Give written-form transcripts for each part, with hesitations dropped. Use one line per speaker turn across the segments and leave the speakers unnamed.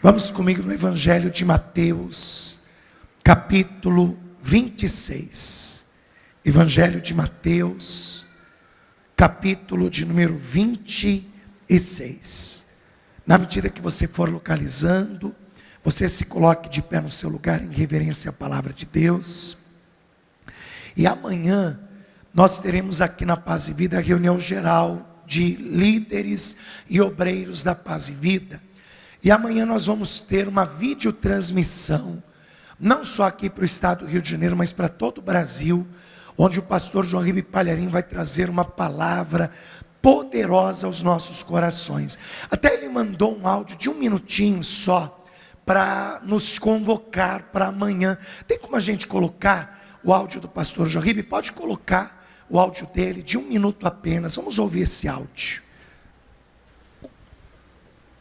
Vamos comigo no Evangelho de Mateus, capítulo 26. Evangelho de Mateus, capítulo de número 26. Na medida que você for localizando, você se coloque de pé no seu lugar em reverência à palavra de Deus. E amanhã nós teremos aqui na Paz e Vida a reunião geral de líderes e obreiros da Paz e Vida. E amanhã nós vamos ter uma videotransmissão, não só aqui para o estado do Rio de Janeiro, mas para todo o Brasil, onde o pastor João Ribe Palharim vai trazer uma palavra poderosa aos nossos corações. Até ele mandou um áudio de 1 minutinho só, para nos convocar para amanhã. Tem como a gente colocar o áudio do pastor João Ribe? Pode colocar o áudio dele de 1 minuto apenas. Vamos ouvir esse áudio.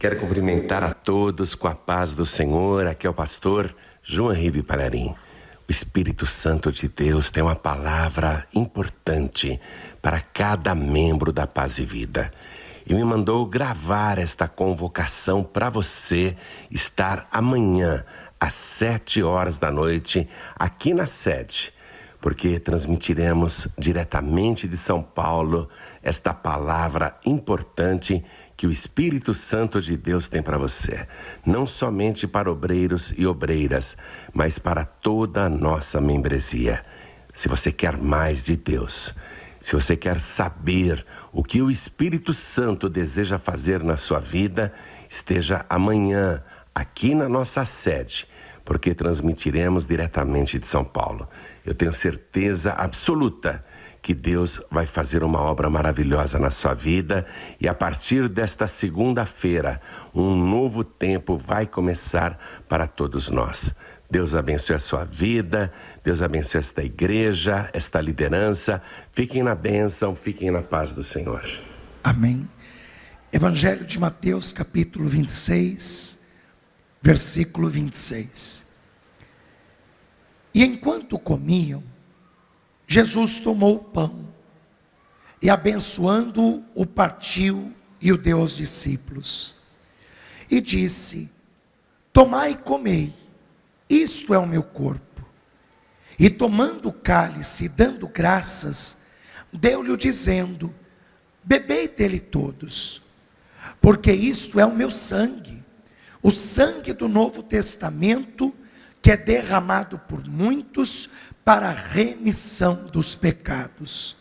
Quero cumprimentar a todos com a paz do Senhor. Aqui é o pastor João Ribe Palharim. O Espírito Santo de Deus tem uma palavra importante para cada membro da Paz e Vida. E me mandou gravar esta convocação para você estar amanhã às 7 horas da noite aqui na sede, porque transmitiremos diretamente de São Paulo esta palavra importante que o Espírito Santo de Deus tem para você, não somente para obreiros e obreiras, mas para toda a nossa membresia. Se você quer mais de Deus, se você quer saber o que o Espírito Santo deseja fazer na sua vida, esteja amanhã aqui na nossa sede, porque transmitiremos diretamente de São Paulo. Eu tenho certeza absoluta que Deus vai fazer uma obra maravilhosa na sua vida, e a partir desta segunda-feira, um novo tempo vai começar para todos nós. Deus abençoe a sua vida, Deus abençoe esta igreja, esta liderança. Fiquem na bênção, fiquem na paz do Senhor.
Amém. Evangelho de Mateus, capítulo 26, versículo 26. E enquanto comiam, Jesus tomou o pão e, abençoando-o, o partiu e o deu aos discípulos. E disse: tomai e comei, isto é o meu corpo. E tomando o cálice e dando graças, deu-lhe dizendo: bebei dele todos, porque isto é o meu sangue, o sangue do Novo Testamento, que é derramado por muitos para a remissão dos pecados.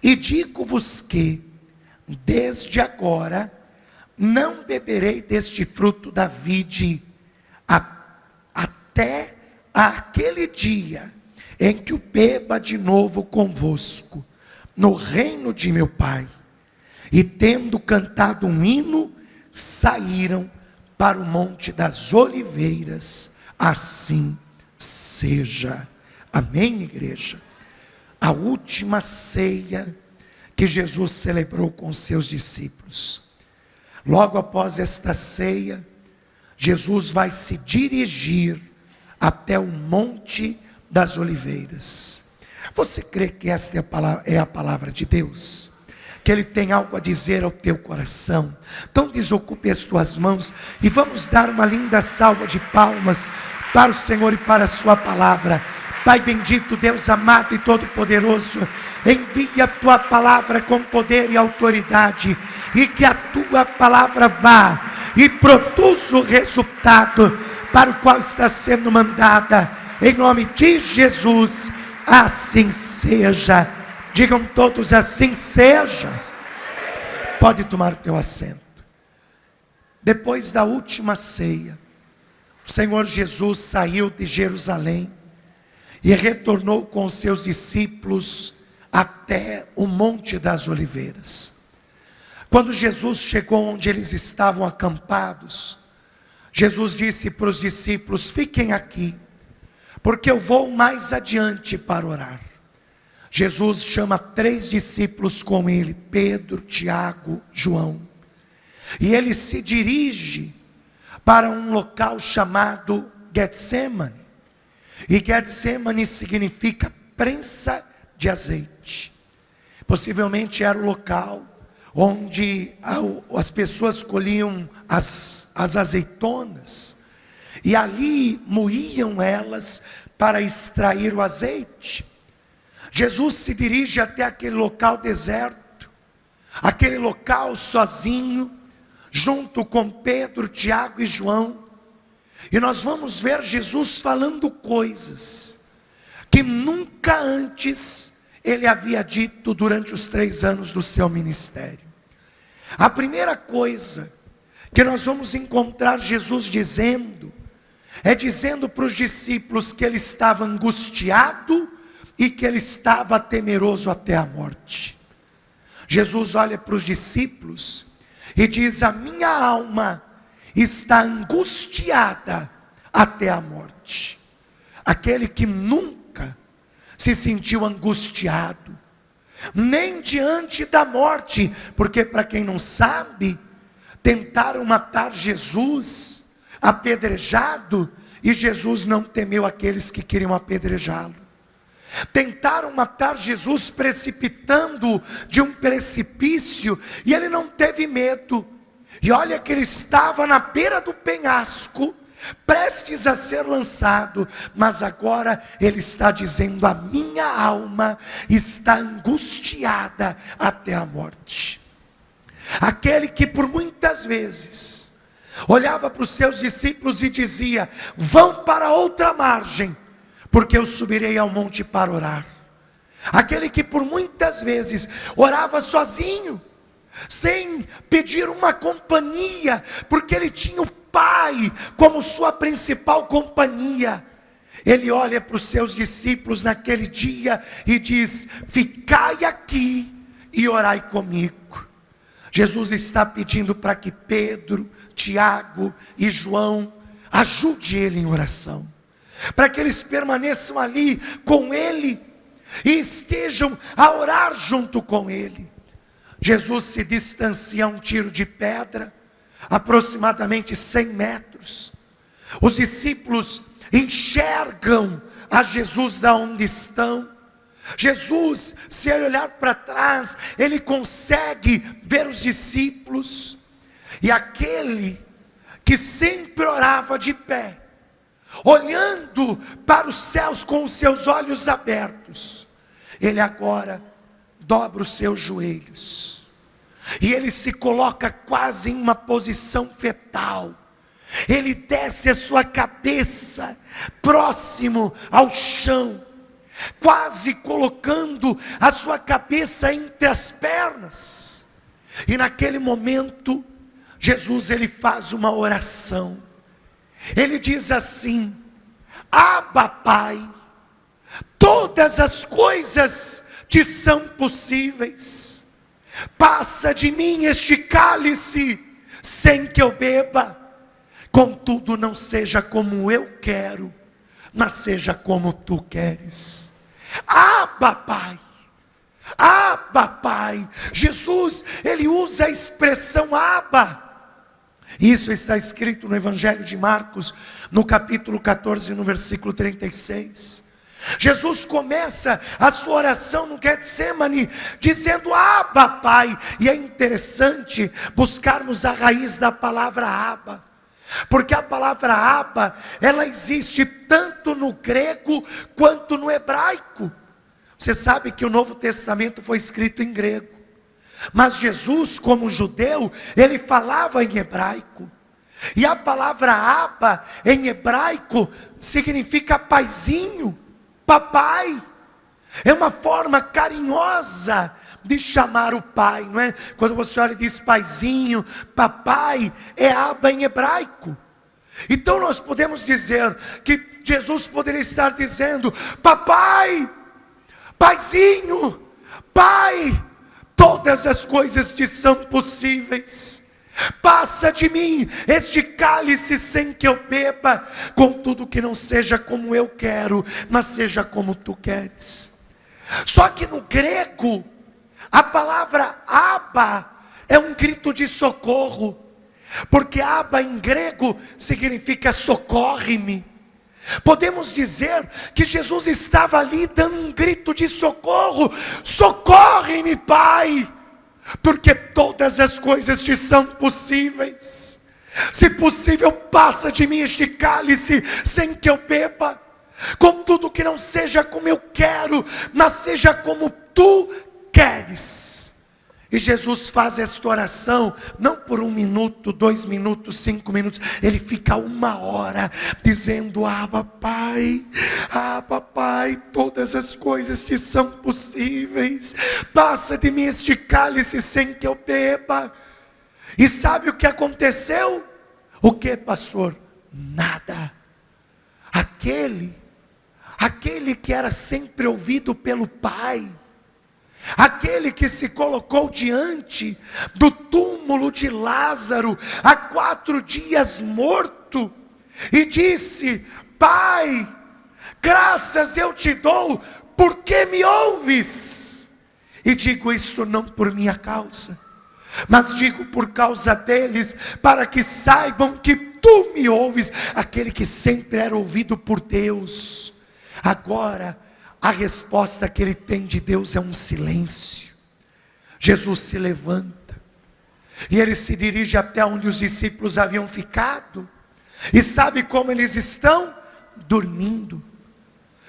E digo-vos que, desde agora, não beberei deste fruto da vide, até aquele dia em que o beba de novo convosco, no reino de meu Pai. E tendo cantado um hino, saíram para o Monte das Oliveiras. Assim seja. Amém, igreja? A última ceia que Jesus celebrou com seus discípulos. Logo após esta ceia, Jesus vai se dirigir até o Monte das Oliveiras. Você crê que esta é a palavra de Deus? Que Ele tem algo a dizer ao teu coração? Então desocupe as tuas mãos e vamos dar uma linda salva de palmas para o Senhor e para a sua palavra. Pai bendito, Deus amado e todo-poderoso, envia a tua palavra com poder e autoridade, e que a tua palavra vá e produza o resultado para o qual está sendo mandada, em nome de Jesus. Assim seja. Digam todos: assim seja. Pode tomar o teu assento. Depois da última ceia, o Senhor Jesus saiu de Jerusalém e retornou com os seus discípulos até o Monte das Oliveiras. Quando Jesus chegou onde eles estavam acampados, Jesus disse para os discípulos: fiquem aqui, porque eu vou mais adiante para orar. Jesus chama 3 discípulos com ele, Pedro, Tiago, João, e ele se dirige para um local chamado Getsemane. E Getsemane significa prensa de azeite. Possivelmente era o local onde as pessoas colhiam as azeitonas, e ali moíam elas para extrair o azeite. Jesus se dirige até aquele local deserto, aquele local sozinho, junto com Pedro, Tiago e João, e nós vamos ver Jesus falando coisas que nunca antes ele havia dito durante os 3 anos do seu ministério. A primeira coisa que nós vamos encontrar Jesus dizendo para os discípulos que ele estava angustiado e que ele estava temeroso até a morte. Jesus olha para os discípulos e diz: a minha alma está angustiada até a morte. Aquele que nunca se sentiu angustiado, nem diante da morte, porque para quem não sabe, tentaram matar Jesus, apedrejado, e Jesus não temeu aqueles que queriam apedrejá-lo. Tentaram matar Jesus precipitando de um precipício, e ele não teve medo. E olha que ele estava na beira do penhasco, prestes a ser lançado, mas agora ele está dizendo: a minha alma está angustiada até a morte. Aquele que por muitas vezes olhava para os seus discípulos e dizia: vão para outra margem, porque eu subirei ao monte para orar. Aquele que por muitas vezes orava sozinho, sem pedir uma companhia, porque ele tinha o Pai como sua principal companhia. Ele olha para os seus discípulos naquele dia e diz: ficai aqui e orai comigo. Jesus está pedindo para que Pedro, Tiago e João ajude ele em oração, para que eles permaneçam ali com ele e estejam a orar junto com ele. Jesus se distancia a um tiro de pedra, aproximadamente 100 metros. Os discípulos enxergam a Jesus da onde estão. Jesus, se ele olhar para trás, ele consegue ver os discípulos. E aquele que sempre orava de pé, olhando para os céus com os seus olhos abertos, ele agora dobra os seus joelhos, e ele se coloca quase em uma posição fetal. Ele desce a sua cabeça próximo ao chão, quase colocando a sua cabeça entre as pernas. E naquele momento, Jesus ele faz uma oração. Ele diz assim: Abba, Pai, todas as coisas te são possíveis. Passa de mim este cálice sem que eu beba. Contudo, não seja como eu quero, mas seja como tu queres. Abba, Pai. Abba, Pai. Jesus, ele usa a expressão Abba. Isso está escrito no Evangelho de Marcos, no capítulo 14, no versículo 36. Jesus começa a sua oração no Getsemane dizendo Abba, Pai. E é interessante buscarmos a raiz da palavra Abba, porque a palavra Abba, ela existe tanto no grego quanto no hebraico. Você sabe que o Novo Testamento foi escrito em grego, mas Jesus, como judeu, ele falava em hebraico. E a palavra Abba em hebraico significa paizinho, papai. É uma forma carinhosa de chamar o pai, não é? Quando você olha e diz paizinho, papai, é Abba em hebraico. Então nós podemos dizer que Jesus poderia estar dizendo: papai, paizinho, pai, todas as coisas te são possíveis. Passa de mim este cálice sem que eu beba, contudo que não seja como eu quero, mas seja como tu queres. Só que no grego, a palavra Abba é um grito de socorro, porque Abba em grego significa socorre-me. Podemos dizer que Jesus estava ali dando um grito de socorro: socorre-me, Pai, porque todas as coisas te são possíveis. Se possível, passa de mim este cálice sem que eu beba. Contudo, que não seja como eu quero, mas seja como tu queres. E Jesus faz esta oração, não por 1 minuto, 2 minutos, 5 minutos. Ele fica 1 hora dizendo: Abba Pai, todas as coisas te são possíveis. Passa de mim este cálice sem que eu beba. E sabe o que aconteceu? O que, pastor? Nada. Aquele que era sempre ouvido pelo Pai, aquele que se colocou diante do túmulo de Lázaro, há 4 dias morto, e disse: Pai, graças eu te dou, porque me ouves. E digo isto não por minha causa, mas digo por causa deles, para que saibam que tu me ouves. Aquele que sempre era ouvido por Deus, agora a resposta que ele tem de Deus é um silêncio. Jesus se levanta e ele se dirige até onde os discípulos haviam ficado. E sabe como eles estão? Dormindo.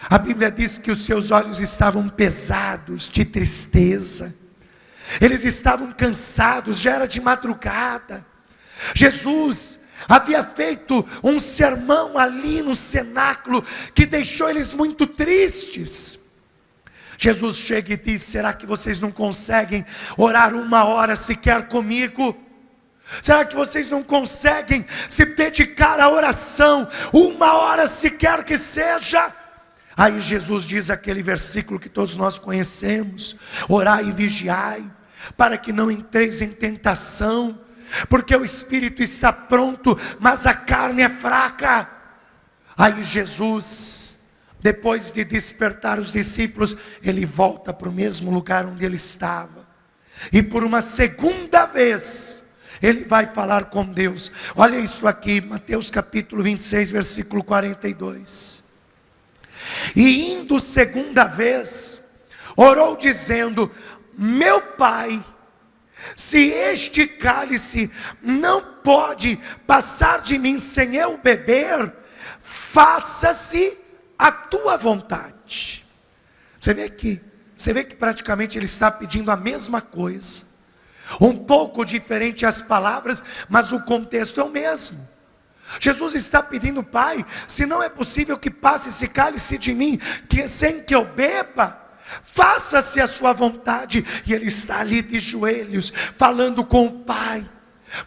A Bíblia diz que os seus olhos estavam pesados de tristeza. Eles estavam cansados, já era de madrugada. Jesus havia feito um sermão ali no cenáculo que deixou eles muito tristes. Jesus chega e diz: será que vocês não conseguem orar 1 hora sequer comigo? Será que vocês não conseguem se dedicar à oração 1 hora sequer que seja? Aí Jesus diz aquele versículo que todos nós conhecemos: orai e vigiai, para que não entreis em tentação, porque o espírito está pronto, mas a carne é fraca. Aí Jesus, depois de despertar os discípulos, ele volta para o mesmo lugar onde ele estava, e por uma segunda vez ele vai falar com Deus. Olha isso aqui, Mateus capítulo 26, versículo 42. E indo segunda vez, orou dizendo: meu Pai, se este cálice não pode passar de mim sem eu beber, faça-se a tua vontade. Você vê que praticamente ele está pedindo a mesma coisa, um pouco diferente as palavras, mas o contexto é o mesmo. Jesus está pedindo: Pai, se não é possível que passe esse cálice de mim, sem que eu beba, faça-se a sua vontade. E ele está ali de joelhos, falando com o Pai,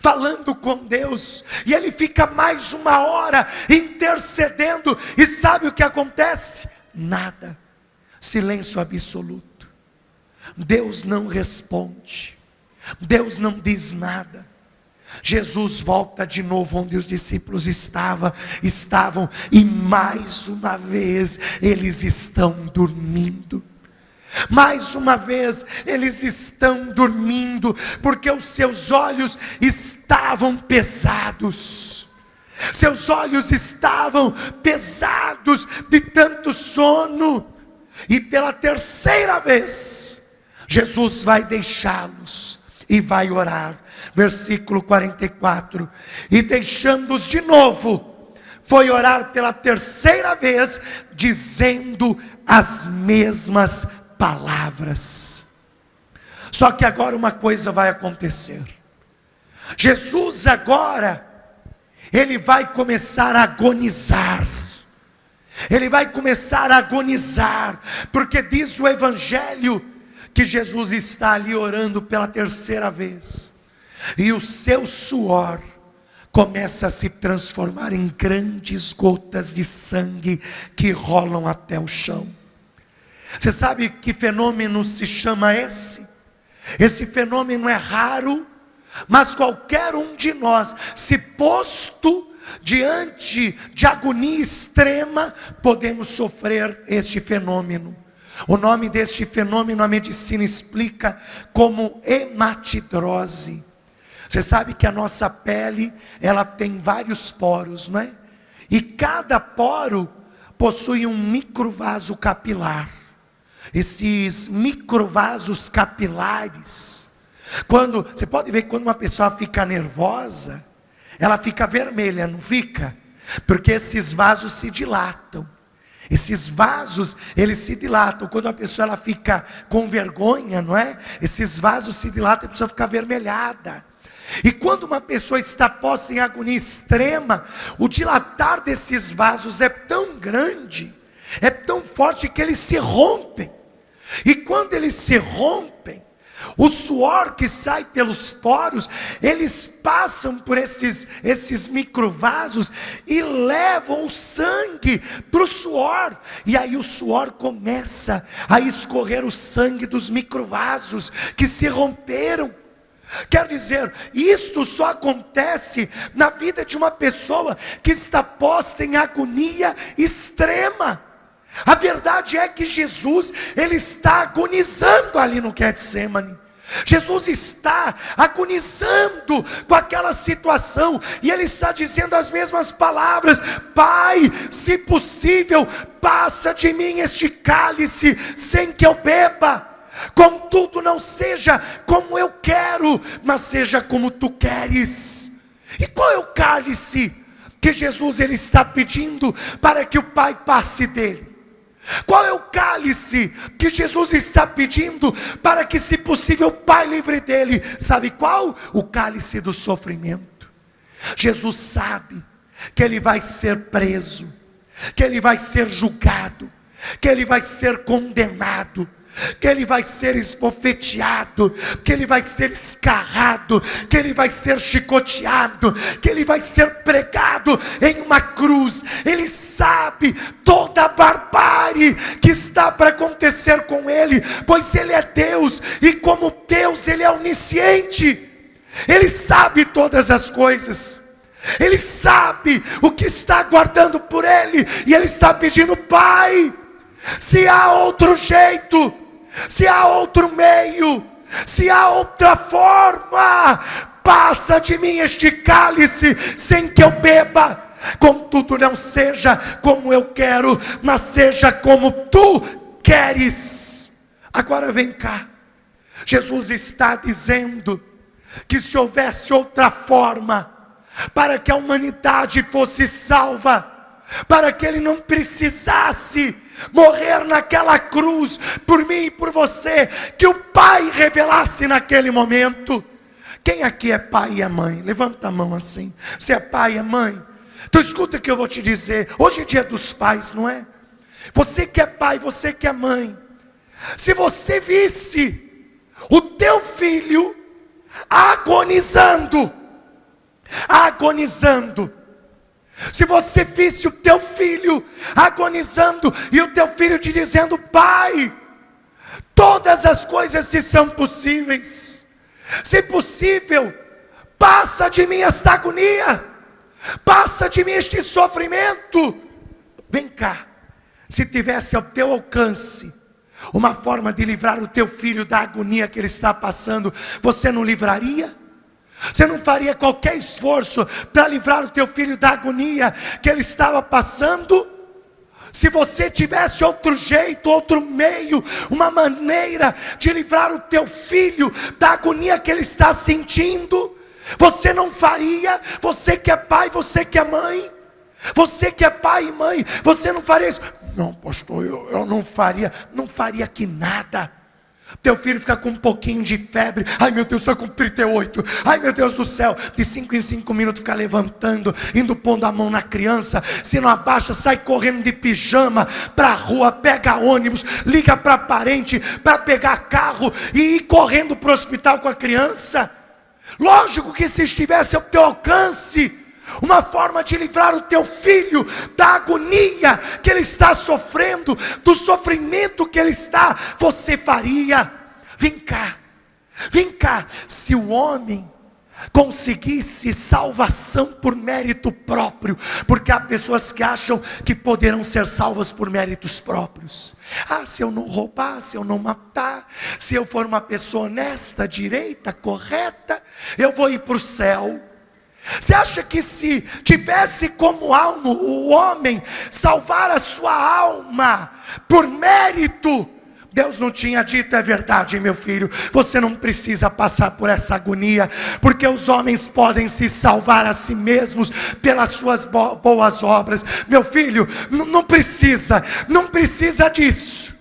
falando com Deus. E ele fica mais 1 hora intercedendo. E sabe o que acontece? Nada. Silêncio absoluto. Deus não responde, Deus não diz nada. Jesus volta de novo onde os discípulos estavam, e mais uma vez eles estão dormindo. Mais uma vez eles estão dormindo, porque os seus olhos estavam pesados. Seus olhos estavam pesados de tanto sono. E pela 3ª vez, Jesus vai deixá-los e vai orar. Versículo 44. E deixando-os de novo, foi orar pela 3ª vez, dizendo as mesmas palavras. Só que agora uma coisa vai acontecer. Jesus agora, ele vai começar a agonizar. Ele vai começar a agonizar, porque diz o Evangelho que Jesus está ali orando pela 3ª vez, e o seu suor começa a se transformar em grandes gotas de sangue que rolam até o chão. Você sabe que fenômeno se chama esse? Esse fenômeno é raro, mas qualquer um de nós, se posto diante de agonia extrema, podemos sofrer este fenômeno. O nome deste fenômeno a medicina explica como hematidrose. Você sabe que a nossa pele, ela tem vários poros, não é? E cada poro possui um microvaso capilar. Esses microvasos capilares Você pode ver que quando uma pessoa fica nervosa, ela fica vermelha, não fica? Porque esses vasos se dilatam. Esses vasos, eles se dilatam. Quando a pessoa ela fica com vergonha, não é? Esses vasos se dilatam e a pessoa fica avermelhada. E quando uma pessoa está posta em agonia extrema, o dilatar desses vasos é tão grande, é tão forte que eles se rompem. E quando eles se rompem, o suor que sai pelos poros, eles passam por esses microvasos e levam o sangue para o suor. E aí o suor começa a escorrer o sangue dos microvasos que se romperam. Quer dizer, isto só acontece na vida de uma pessoa que está posta em agonia extrema. A verdade é que Jesus, ele está agonizando ali no Getsemane. Jesus está agonizando com aquela situação, e ele está dizendo as mesmas palavras: Pai, se possível, passa de mim este cálice sem que eu beba. Contudo, não seja como eu quero, mas seja como tu queres. E qual é o cálice que Jesus ele está pedindo para que o Pai passe dele? Qual é o cálice que Jesus está pedindo para que, se possível, o Pai livre dele? Sabe qual? O cálice do sofrimento. Jesus sabe que ele vai ser preso, que ele vai ser julgado, que ele vai ser condenado, que ele vai ser esbofeteado, que ele vai ser escarrado, que ele vai ser chicoteado, que ele vai ser pregado em uma cruz. Ele sabe toda a barbárie que está para acontecer com ele, pois ele é Deus, e como Deus ele é onisciente, ele sabe todas as coisas. Ele sabe o que está aguardando por ele, e ele está pedindo: Pai, se há outro jeito, se há outro meio, se há outra forma, passa de mim este cálice sem que eu beba. Contudo, não seja como eu quero, mas seja como tu queres. Agora vem cá, Jesus está dizendo que se houvesse outra forma para que a humanidade fosse salva, para que ele não precisasse morrer naquela cruz por mim e por você, que o Pai revelasse naquele momento. Quem aqui é pai e é mãe? Levanta a mão assim. Você é pai e é mãe? Então escuta o que eu vou te dizer. Hoje é dia dos pais, não é? Você que é pai, você que é mãe, se você visse o teu filho agonizando, se você visse o teu filho agonizando, e o teu filho te dizendo: Pai, todas as coisas te são possíveis, se possível, passa de mim esta agonia, passa de mim este sofrimento. Vem cá, se tivesse ao teu alcance uma forma de livrar o teu filho da agonia que ele está passando, você não livraria? Você não faria qualquer esforço para livrar o teu filho da agonia que ele estava passando? Se você tivesse outro jeito, outro meio, uma maneira de livrar o teu filho da agonia que ele está sentindo, você não faria? Você que é pai, você que é mãe, você que é pai e mãe, você não faria isso? Não, pastor, eu não faria que nada. Teu filho fica com um pouquinho de febre, ai meu Deus, está com 38, ai meu Deus do céu, de 5 em 5 minutos fica levantando, indo pondo a mão na criança, se não abaixa, sai correndo de pijama para a rua, pega ônibus, liga para parente, para pegar carro e ir correndo para o hospital com a criança. Lógico que se estivesse ao teu alcance uma forma de livrar o teu filho da agonia que ele está sofrendo, do sofrimento que ele está, você faria. Vem cá, se o homem conseguisse salvação por mérito próprio, porque há pessoas que acham que poderão ser salvas por méritos próprios. Se eu não roubar, se eu não matar, se eu for uma pessoa honesta, direita, correta, eu vou ir para o céu. Você acha que se tivesse como alma o homem salvar a sua alma por mérito, Deus não tinha dito, é verdade, meu filho, você não precisa passar por essa agonia, porque os homens podem se salvar a si mesmos pelas suas boas obras. Meu filho, não precisa disso,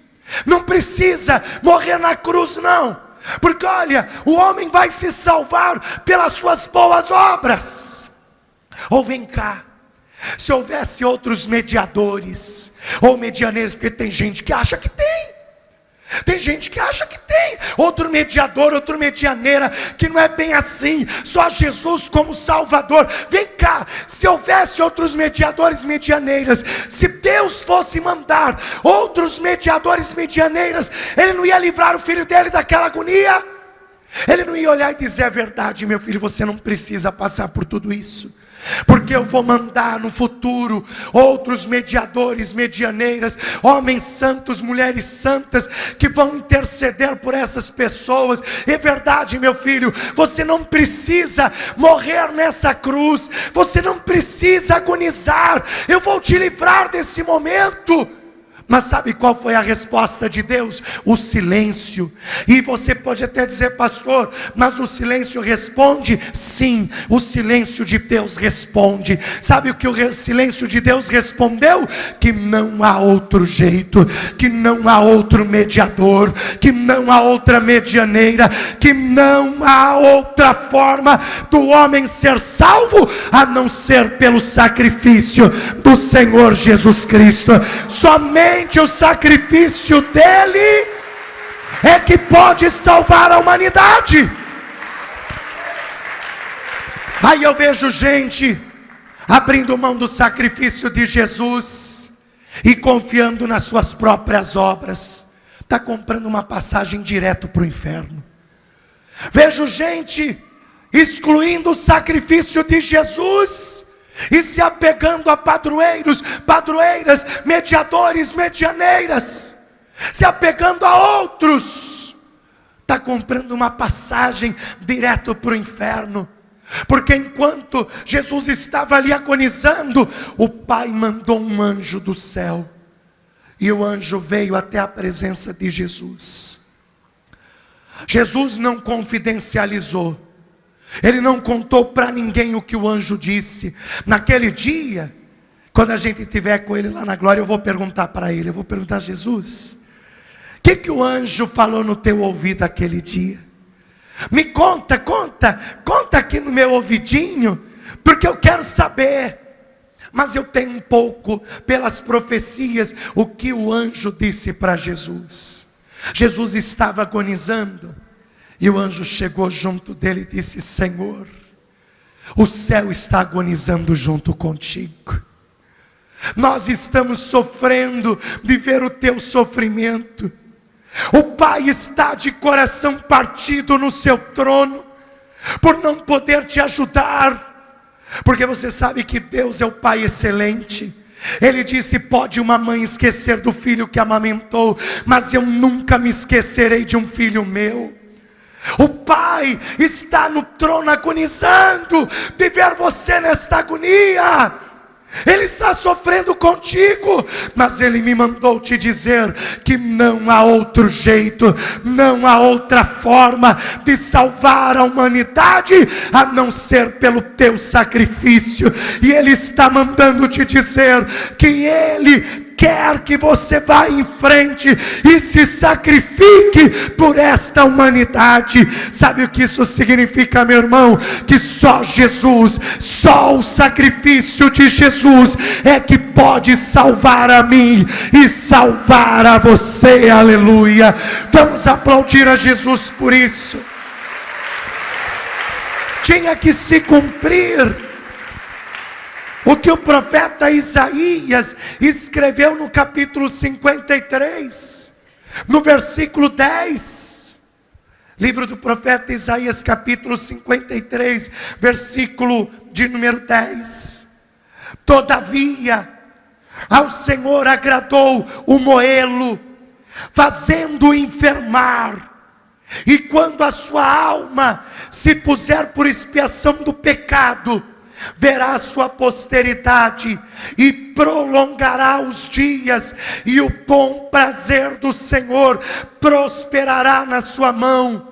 não precisa morrer na cruz não, porque olha, o homem vai se salvar pelas suas boas obras. Ou vem cá, se houvesse outros mediadores, ou medianeiros, porque tem gente que acha que tem gente que acha que tem outro mediador, outra medianeira, que não é bem assim, só Jesus como Salvador. Vem cá, se houvesse outros mediadores, medianeiras, se Deus fosse mandar outros mediadores, medianeiras, Ele não ia livrar o filho dele daquela agonia? Ele não ia olhar e dizer, é verdade, meu filho, você não precisa passar por tudo isso, porque eu vou mandar no futuro outros mediadores, medianeiras, homens santos, mulheres santas, que vão interceder por essas pessoas. É verdade, meu filho, você não precisa morrer nessa cruz, você não precisa agonizar, eu vou te livrar desse momento. Mas sabe qual foi a resposta de Deus? O silêncio. E você pode até dizer, pastor, mas o silêncio responde? Sim, o silêncio de Deus responde. Sabe o que o silêncio de Deus respondeu? Que não há outro jeito, que não há outro mediador, que não há outra medianeira, que não há outra forma do homem ser salvo, a não ser pelo sacrifício do Senhor Jesus Cristo. Somente o sacrifício dele é que pode salvar a humanidade. Aí eu vejo gente abrindo mão do sacrifício de Jesus e confiando nas suas próprias obras, está comprando uma passagem direto para o inferno. Vejo gente excluindo o sacrifício de Jesus e se apegando a padroeiros, padroeiras, mediadores, medianeiras, se apegando a outros, está comprando uma passagem direto para o inferno. Porque enquanto Jesus estava ali agonizando, o Pai mandou um anjo do céu, e o anjo veio até a presença de Jesus. Jesus não confidencializou, Ele não contou para ninguém o que o anjo disse. Naquele dia, quando a gente estiver com Ele lá na glória, eu vou perguntar para Ele, eu vou perguntar, Jesus, o que o anjo falou no teu ouvido aquele dia? Me conta aqui no meu ouvidinho, porque eu quero saber. Mas eu tenho um pouco, pelas profecias, o que o anjo disse para Jesus. Jesus estava agonizando, e o anjo chegou junto dele e disse, Senhor, o céu está agonizando junto contigo. Nós estamos sofrendo de ver o teu sofrimento. O Pai está de coração partido no seu trono, por não poder te ajudar. Porque você sabe que Deus é o Pai excelente. Ele disse, pode uma mãe esquecer do filho que amamentou, mas eu nunca me esquecerei de um filho meu. O Pai está no trono agonizando de ver você nesta agonia. Ele está sofrendo contigo, mas Ele me mandou te dizer que não há outro jeito, não há outra forma de salvar a humanidade, a não ser pelo teu sacrifício. E Ele está mandando te dizer que Ele quer que você vá em frente e se sacrifique por esta humanidade. Sabe o que isso significa, meu irmão? Que só Jesus, só o sacrifício de Jesus é que pode salvar a mim e salvar a você. Aleluia. Vamos aplaudir a Jesus por isso. Tinha que se cumprir o que o profeta Isaías escreveu no capítulo 53, no versículo 10. Livro do profeta Isaías, capítulo 53, versículo de número 10. Todavia, ao Senhor agradou o moê-lo, fazendo-o enfermar. E quando a sua alma se puser por expiação do pecado, verá a sua posteridade e prolongará os dias, e o bom prazer do Senhor prosperará na sua mão,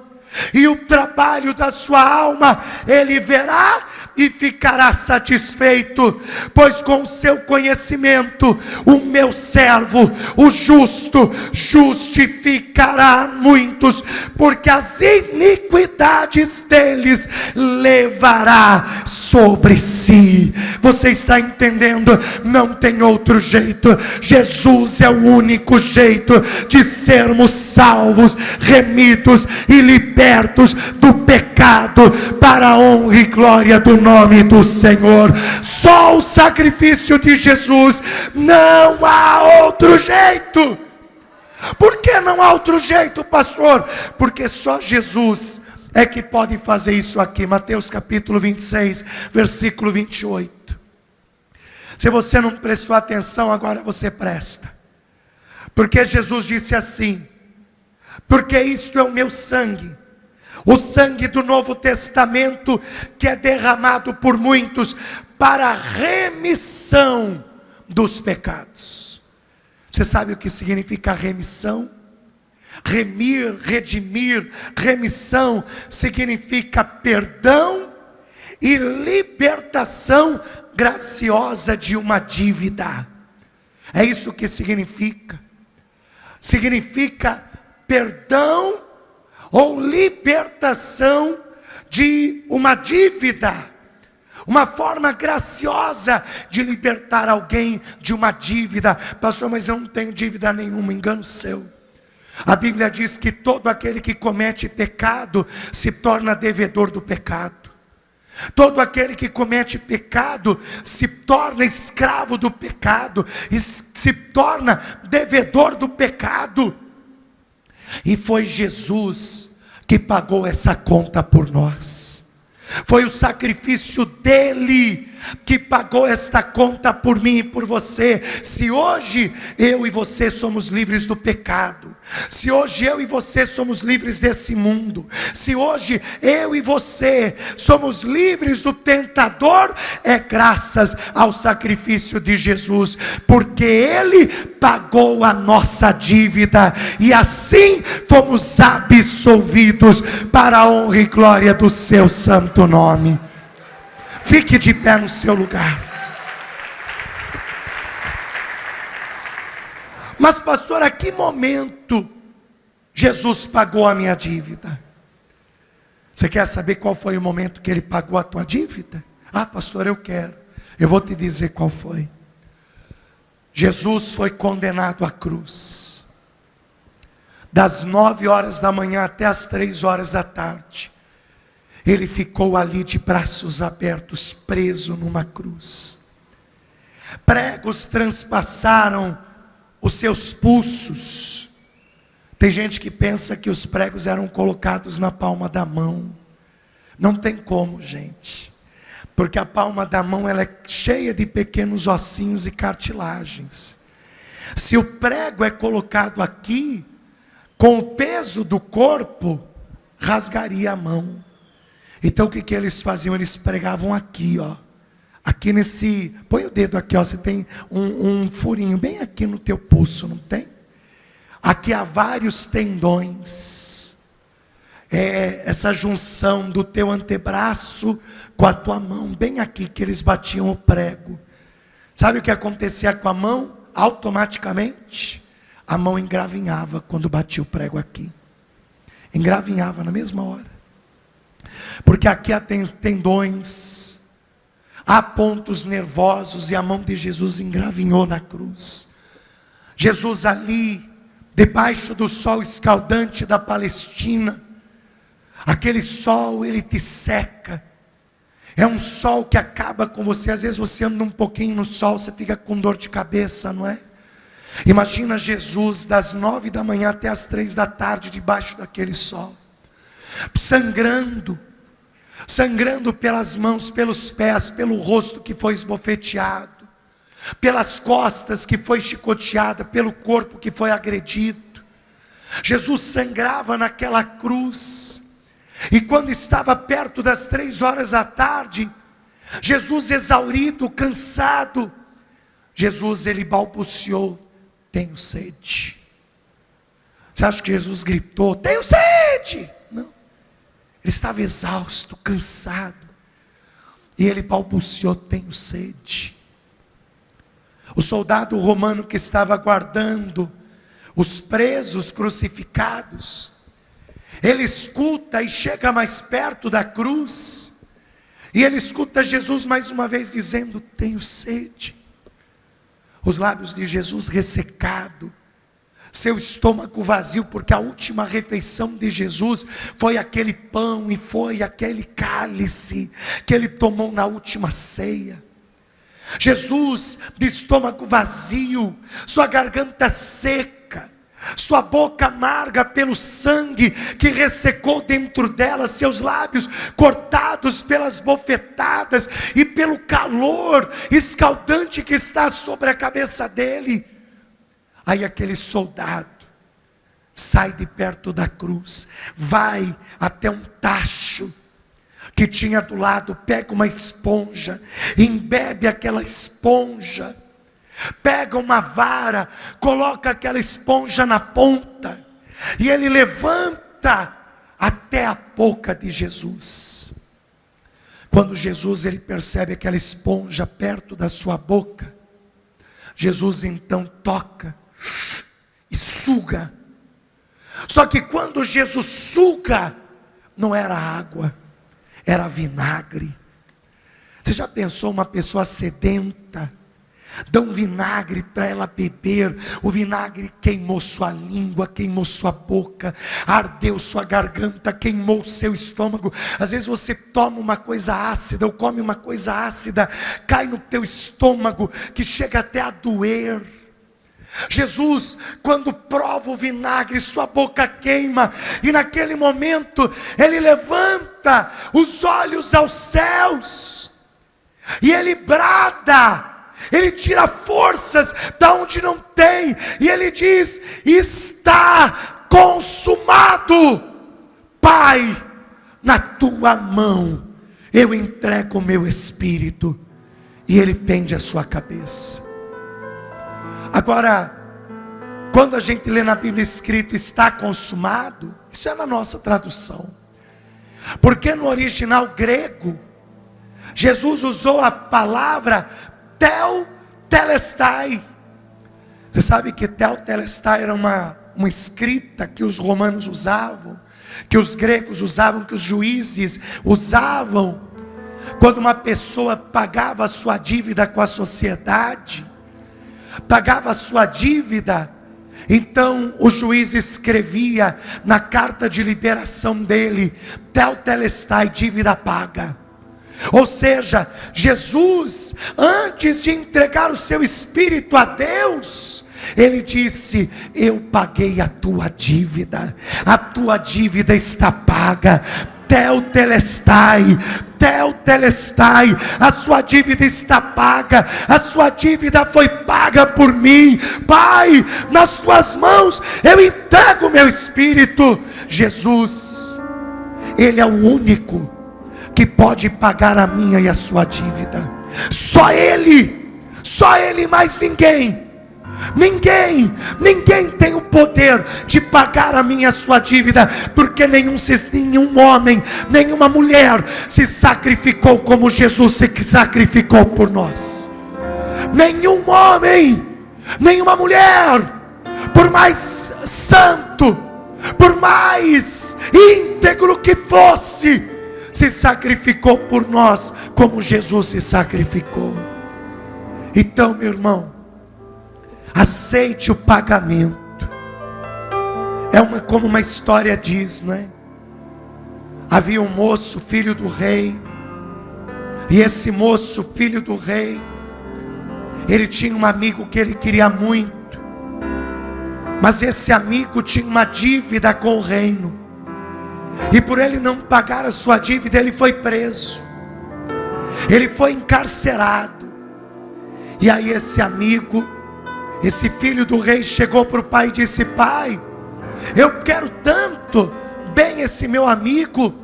e o trabalho da sua alma Ele verá e ficará satisfeito, pois com o seu conhecimento o meu servo, o justo, justificará muitos, porque as iniquidades deles levará sobre si. Você está entendendo? Não tem outro jeito. Jesus é o único jeito de sermos salvos, remidos e libertos do pecado, para a honra e glória do nome do Senhor. Só o sacrifício de Jesus, não há outro jeito. Por que não há outro jeito, pastor? Porque só Jesus é que pode fazer isso aqui. Mateus capítulo 26, versículo 28. Se você não prestou atenção, agora você presta. Porque Jesus disse assim: porque isto é o meu sangue, o sangue do Novo Testamento, que é derramado por muitos para a remissão dos pecados. Você sabe o que significa remissão? Remir, redimir, remissão significa perdão e libertação graciosa de uma dívida. É isso que significa. Significa perdão ou libertação de uma dívida, uma forma graciosa de libertar alguém de uma dívida. Pastor, mas eu não tenho dívida nenhuma. Engano seu. A Bíblia diz que todo aquele que comete pecado se torna devedor do pecado. Todo aquele que comete pecado se torna escravo do pecado e se torna devedor do pecado. E foi Jesus que pagou essa conta por nós. Foi o sacrifício dele que pagou esta conta por mim e por você. Se hoje eu e você somos livres do pecado, se hoje eu e você somos livres desse mundo, se hoje eu e você somos livres do tentador, é graças ao sacrifício de Jesus, porque ele pagou a nossa dívida, e assim fomos absolvidos para a honra e glória do seu santo nome. Fique de pé no seu lugar. Mas pastor, a que momento Jesus pagou a minha dívida? Você quer saber qual foi o momento que ele pagou a tua dívida? Ah, pastor, eu quero. Eu vou te dizer qual foi. Jesus foi condenado à cruz. Das 9 horas da manhã até as 3 horas da tarde. Ele ficou ali de braços abertos, preso numa cruz. Pregos transpassaram os seus pulsos. Tem gente que pensa que os pregos eram colocados na palma da mão. Não tem como, gente. Porque a palma da mão ela é cheia de pequenos ossinhos e cartilagens. Se o prego é colocado aqui, com o peso do corpo, rasgaria a mão. Então o que eles faziam? Eles pregavam aqui, ó. Aqui nesse, põe o dedo aqui, ó. Você tem um furinho bem aqui no teu pulso, não tem? Aqui há vários tendões. É essa junção do teu antebraço com a tua mão, bem aqui que eles batiam o prego. Sabe o que acontecia com a mão? Automaticamente, a mão engravinhava quando batia o prego aqui. Engravinhava na mesma hora. Porque aqui há tendões, há pontos nervosos, e a mão de Jesus engravinhou na cruz. Jesus ali, debaixo do sol escaldante da Palestina, aquele sol, ele te seca. É um sol que acaba com você. Às vezes você anda um pouquinho no sol, você fica com dor de cabeça, não é? Imagina Jesus das 9 da manhã até as 3 da tarde, debaixo daquele sol. Sangrando pelas mãos, pelos pés, pelo rosto que foi esbofeteado, pelas costas que foi chicoteada, pelo corpo que foi agredido. Jesus sangrava naquela cruz, e quando estava perto das 3 horas da tarde, Jesus exaurido, cansado, Jesus ele balbuciou: tenho sede. Você acha que Jesus gritou: tenho sede? Não, ele estava exausto, cansado, e ele balbuciou: tenho sede. O soldado romano que estava guardando os presos crucificados, ele escuta e chega mais perto da cruz, e ele escuta Jesus mais uma vez dizendo: tenho sede. Os lábios de Jesus ressecado, seu estômago vazio, porque a última refeição de Jesus foi aquele pão e foi aquele cálice que ele tomou na última ceia. Jesus de estômago vazio, sua garganta seca, sua boca amarga pelo sangue que ressecou dentro dela, seus lábios cortados pelas bofetadas e pelo calor escaldante que está sobre a cabeça dele. Aí aquele soldado sai de perto da cruz, vai até um tacho que tinha do lado, pega uma esponja, embebe aquela esponja, pega uma vara, coloca aquela esponja na ponta, e ele levanta até a boca de Jesus. Quando Jesus ele percebe aquela esponja perto da sua boca, Jesus então toca e suga. Só que quando Jesus suga, não era água, era vinagre. Você já pensou uma pessoa sedenta? Dá um vinagre para ela beber. O vinagre queimou sua língua, queimou sua boca, ardeu sua garganta, queimou seu estômago. Às vezes você toma uma coisa ácida, ou come uma coisa ácida, cai no teu estômago, que chega até a doer. Jesus, quando prova o vinagre, sua boca queima, e naquele momento, ele levanta os olhos aos céus, e ele brada, ele tira forças da onde não tem, e ele diz: está consumado. Pai, na tua mão eu entrego o meu espírito. E ele pende a sua cabeça. Agora, quando a gente lê na Bíblia escrito está consumado, isso é na nossa tradução, porque no original grego, Jesus usou a palavra telestai. Você sabe que telestai era uma escrita que os romanos usavam, que os gregos usavam, que os juízes usavam, quando uma pessoa pagava a sua dívida com a sociedade, pagava a sua dívida, então o juiz escrevia na carta de liberação dele: telestai, dívida paga. Ou seja, Jesus, antes de entregar o seu espírito a Deus, ele disse: eu paguei a tua dívida está paga. Telestai, a sua dívida está paga, a sua dívida foi paga por mim. Pai, nas tuas mãos eu entrego o meu espírito. Jesus, ele é o único que pode pagar a minha e a sua dívida. Só ele, mais ninguém. Ninguém tem o poder de pagar a minha e a sua dívida, porque nenhum homem, nenhuma mulher se sacrificou como Jesus se sacrificou por nós. Nenhum homem, nenhuma mulher, por mais santo, por mais íntegro que fosse, se sacrificou por nós como Jesus se sacrificou. Então, meu irmão, aceite o pagamento. Como uma história diz, não é? Havia um moço, filho do rei, e esse moço, filho do rei, ele tinha um amigo que ele queria muito, mas esse amigo tinha uma dívida com o reino, e por ele não pagar a sua dívida, ele foi preso, ele foi encarcerado. E aí esse amigo, esse filho do rei, chegou para o pai e disse: pai, eu quero tanto bem esse meu amigo,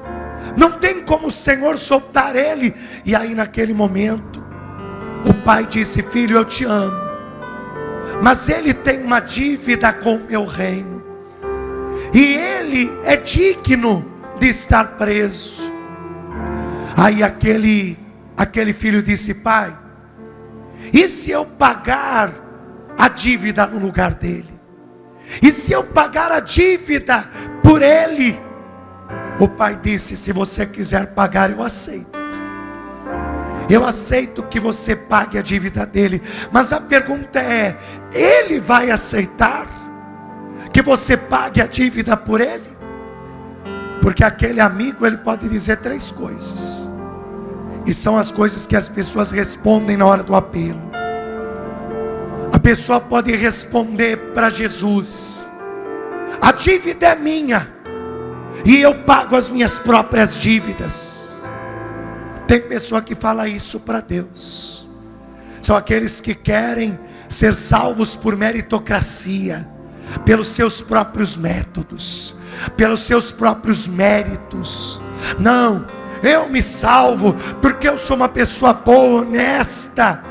não tem como o Senhor soltar ele. E aí naquele momento, o pai disse: filho, eu te amo, mas ele tem uma dívida com o meu reino, e ele é digno de estar preso. Aí aquele filho disse: pai, e se eu pagar a dívida no lugar dele? E se eu pagar a dívida por ele? O pai disse: se você quiser pagar, eu aceito. Eu aceito que você pague a dívida dele. Mas a pergunta é: ele vai aceitar que você pague a dívida por ele? Porque aquele amigo, ele pode dizer 3 coisas, e são as coisas que as pessoas respondem na hora do apelo. A pessoa pode responder para Jesus: a dívida é minha, e eu pago as minhas próprias dívidas. Tem pessoa que fala isso para Deus. São aqueles que querem ser salvos por meritocracia, pelos seus próprios métodos, pelos seus próprios méritos. Não, eu me salvo porque eu sou uma pessoa boa, honesta.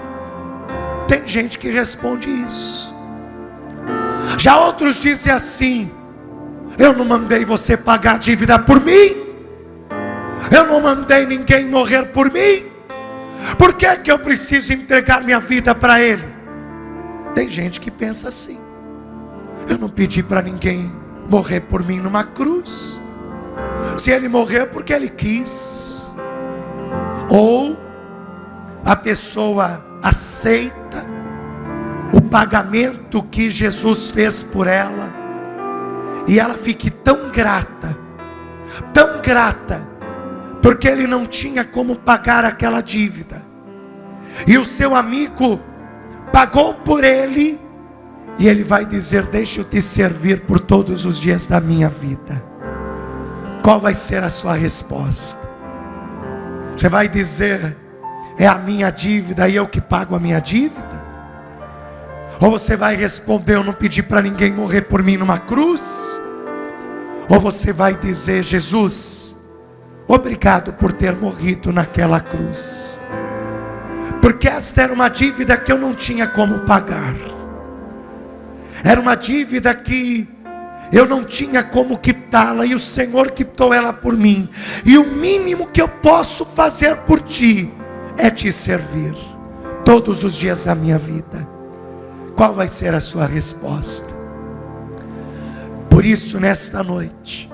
Tem gente que responde isso. Já outros dizem assim: eu não mandei você pagar a dívida por mim, eu não mandei ninguém morrer por mim, por que que eu preciso entregar minha vida para ele? Tem gente que pensa assim: eu não pedi para ninguém morrer por mim numa cruz, se ele morreu porque ele quis. Ou a pessoa aceita o pagamento que Jesus fez por ela, e ela fica tão grata, porque ele não tinha como pagar aquela dívida, e o seu amigo pagou por ele, e ele vai dizer: deixa eu te servir por todos os dias da minha vida. Qual vai ser a sua resposta? Você vai dizer: é a minha dívida e eu que pago a minha dívida? Ou você vai responder: eu não pedi para ninguém morrer por mim numa cruz? Ou você vai dizer: Jesus, obrigado por ter morrido naquela cruz, porque esta era uma dívida que eu não tinha como pagar. Era uma dívida que eu não tinha como quitá-la, e o Senhor quitou ela por mim. E o mínimo que eu posso fazer por ti é te servir todos os dias da minha vida. Qual vai ser a sua resposta? Por isso, nesta noite,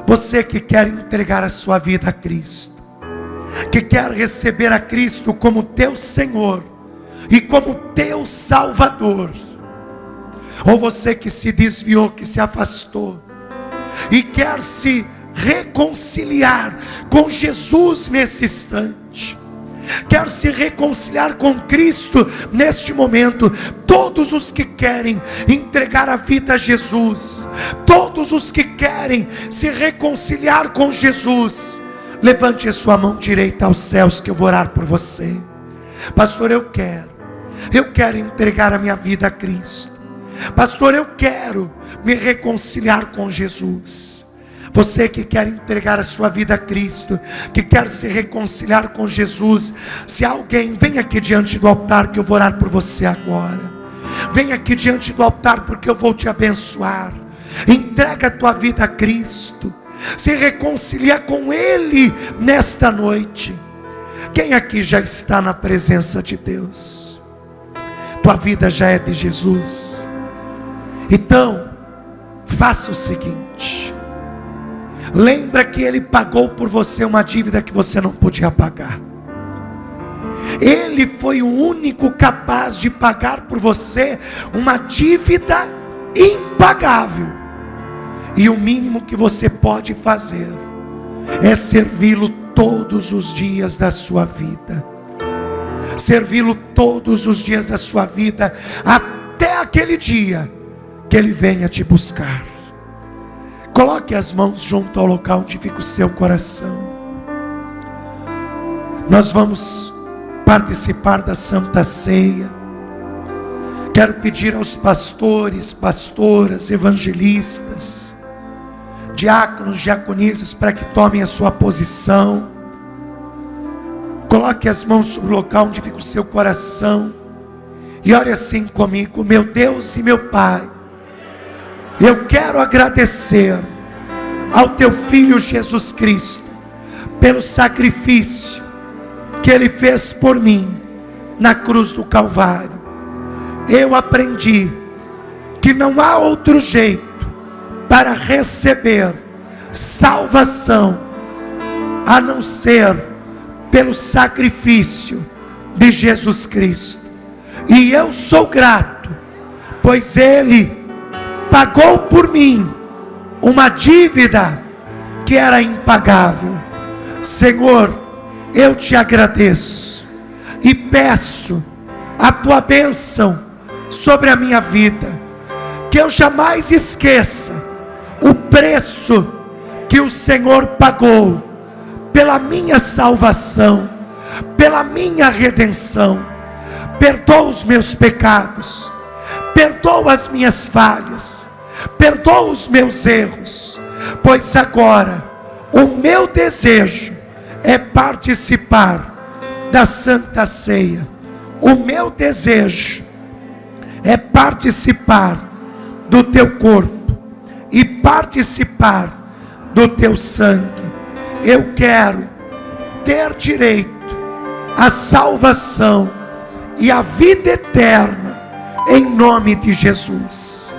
você que quer entregar a sua vida a Cristo, que quer receber a Cristo como teu Senhor e como teu Salvador, ou você que se desviou, que se afastou e quer se reconciliar com Jesus nesse instante, quer se reconciliar com Cristo neste momento, todos os que querem entregar a vida a Jesus, todos os que querem se reconciliar com Jesus, levante a sua mão direita aos céus, que eu vou orar por você. Pastor, eu quero entregar a minha vida a Cristo. Pastor, eu quero me reconciliar com Jesus. Você que quer entregar a sua vida a Cristo, que quer se reconciliar com Jesus, se alguém, vem aqui diante do altar, que eu vou orar por você agora. Vem aqui diante do altar, porque eu vou te abençoar. Entrega a tua vida a Cristo, se reconcilia com Ele nesta noite. Quem aqui já está na presença de Deus? Tua vida já é de Jesus. Então, faça o seguinte: lembra que Ele pagou por você uma dívida que você não podia pagar. Ele foi o único capaz de pagar por você uma dívida impagável. E o mínimo que você pode fazer é servi-lo todos os dias da sua vida. Servi-lo todos os dias da sua vida, até aquele dia que Ele venha te buscar. Coloque as mãos junto ao local onde fica o seu coração. Nós vamos participar da Santa Ceia. Quero pedir aos pastores, pastoras, evangelistas, diáconos, diaconisas, para que tomem a sua posição. Coloque as mãos sobre o local onde fica o seu coração e ore assim comigo: meu Deus e meu Pai, eu quero agradecer ao teu Filho Jesus Cristo pelo sacrifício que Ele fez por mim na cruz do Calvário. Eu aprendi que não há outro jeito para receber salvação a não ser pelo sacrifício de Jesus Cristo. E eu sou grato, pois Ele pagou por mim uma dívida que era impagável. Senhor, eu te agradeço e peço a tua bênção sobre a minha vida, que eu jamais esqueça o preço que o Senhor pagou pela minha salvação, pela minha redenção. Perdoa os meus pecados, perdoa as minhas falhas, perdoa os meus erros, pois agora o meu desejo é participar da Santa Ceia. O meu desejo é participar do teu corpo e participar do teu sangue. Eu quero ter direito à salvação e à vida eterna, em nome de Jesus.